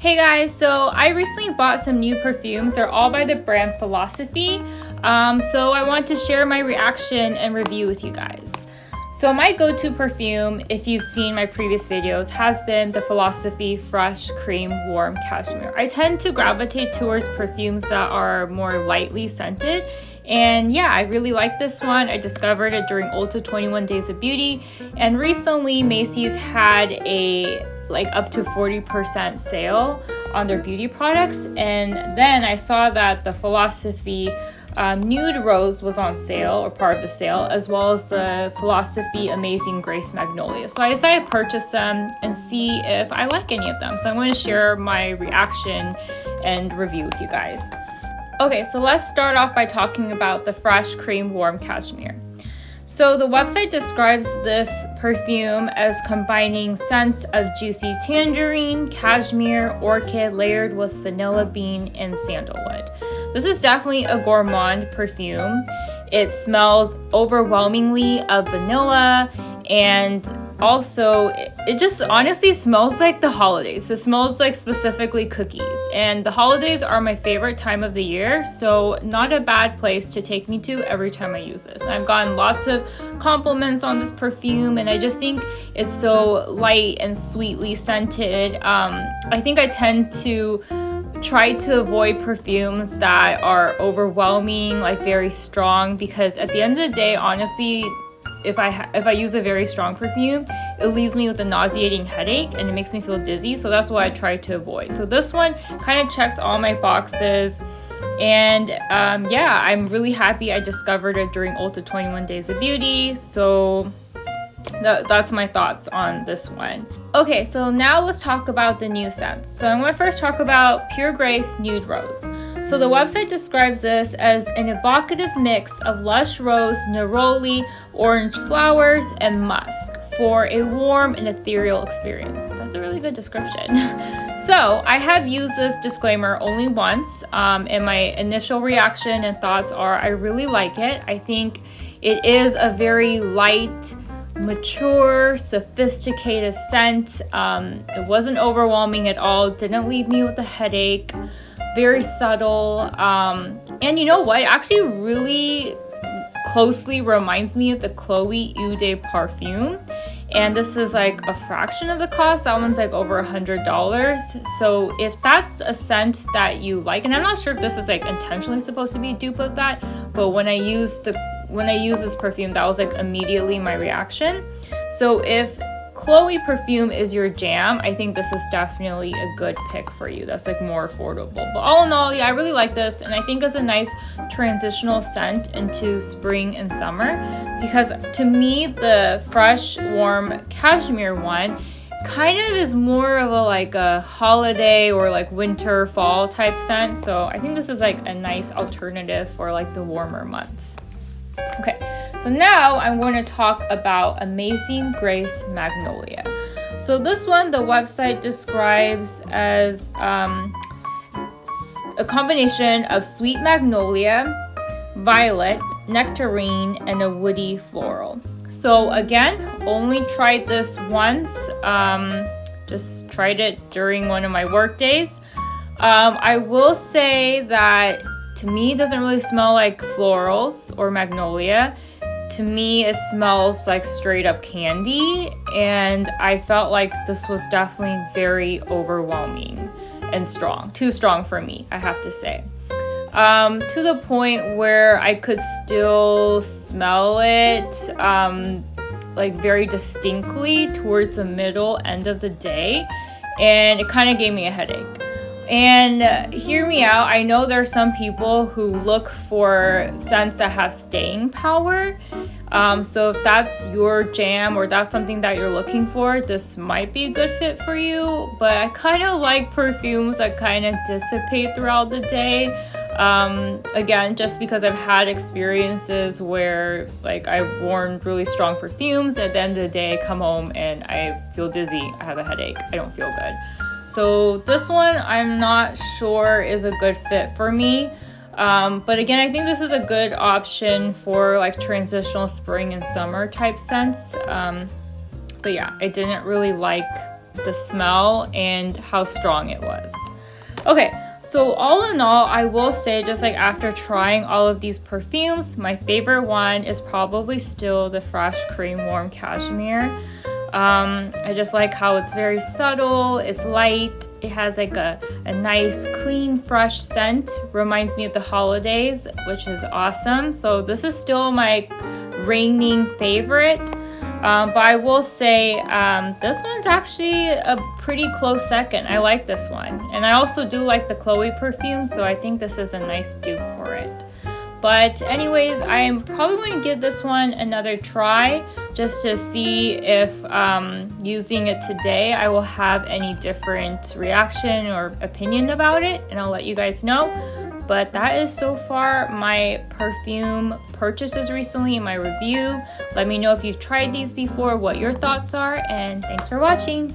Hey guys, so I recently bought some new perfumes. They're all by the brand Philosophy. So I want to share my reaction and review with you guys. So my go-to perfume, if you've seen my previous videos, has been the Philosophy Fresh Cream Warm Cashmere. I tend to gravitate towards perfumes that are more lightly scented. And yeah, I really like this one. I discovered it during Ulta 21 Days of Beauty. And recently Macy's had a up to 40% sale on their beauty products. And then I saw that the Philosophy Nude Rose was on sale, or part of the sale, as well as the Philosophy Amazing Grace Magnolia. So I decided to purchase them and see if I like any of them. So I'm going to share my reaction and review with you guys. Okay, so let's start off by talking about the Fresh Cream Warm Cashmere. So the website describes this perfume as combining scents of juicy tangerine, cashmere, orchid layered with vanilla bean and sandalwood. This is definitely a gourmand perfume. It smells overwhelmingly of vanilla, and also it just honestly smells like the holidays. It smells like specifically cookies, and the holidays are my favorite time of the year, so not a bad place to take me to every time I use this. I've gotten lots of compliments on this perfume, and I just think it's so light and sweetly scented. I think I tend to try to avoid perfumes that are overwhelming, like very strong, because at the end of the day, honestly, if I use a very strong perfume, it leaves me with a nauseating headache and it makes me feel dizzy. So that's what I try to avoid. So this one kind of checks all my boxes. And yeah, I'm really happy I discovered it during Ulta 21 Days of Beauty. So that's my thoughts on this one. Okay, so now let's talk about the new scents. So I'm going to first talk about Pure Grace Nude Rose. So the website describes this as an evocative mix of lush rose, neroli, orange flowers, and musk for a warm and ethereal experience. That's a really good description. So I have used this disclaimer only once, and my initial reaction and thoughts are I really like it. I think it is a very light, mature, sophisticated scent. It wasn't overwhelming at all, didn't leave me with a headache, very subtle, and you know what, it actually really closely reminds me of the Chloe Eau de Perfume, and this is like a fraction of the cost. That one's like over $100. So if that's a scent that you like, and I'm not sure if this is like intentionally supposed to be a dupe of that, but when I used this perfume, that was like immediately my reaction. So if Chloe perfume is your jam, I think this is definitely a good pick for you. That's like more affordable. But all in all, yeah, I really like this, and I think it's a nice transitional scent into spring and summer, because to me, the Fresh Warm Cashmere one kind of is more of a holiday or like winter fall type scent. So I think this is like a nice alternative for like the warmer months. Okay, so now I'm going to talk about Amazing Grace Magnolia. So this one, the website describes as a combination of sweet magnolia, violet, nectarine, and a woody floral. So again, only tried this once, just tried it during one of my work days. I will say that to me, it doesn't really smell like florals or magnolia. To me, it smells like straight up candy, and I felt like this was definitely very overwhelming and strong. Too strong for me, I have to say. To the point where I could still smell it like very distinctly towards the middle end of the day, and it kind of gave me a headache. And hear me out, I know there are some people who look for scents that have staying power. So if that's your jam or that's something that you're looking for, this might be a good fit for you. But I kind of like perfumes that kind of dissipate throughout the day. Again, just because I've had experiences where like I've worn really strong perfumes, at the end of the day I come home and I feel dizzy, I have a headache, I don't feel good. So this one I'm not sure is a good fit for me. But again, I think this is a good option for like transitional spring and summer type scents. But yeah, I didn't really like the smell and how strong it was. Okay, so all in all, I will say, just like after trying all of these perfumes, my favorite one is probably still the Fresh Cream Warm Cashmere. I just like how it's very subtle, it's light, it has like a nice clean fresh scent, reminds me of the holidays, which is awesome. So this is still my reigning favorite, but I will say this one's actually a pretty close second. I like this one, and I also do like the Chloe perfume, so I think this is a nice dupe for it. But anyways, I am probably going to give this one another try just to see if using it today I will have any different reaction or opinion about it, and I'll let you guys know. But that is so far my perfume purchases recently in my review. Let me know if you've tried these before, what your thoughts are, and thanks for watching.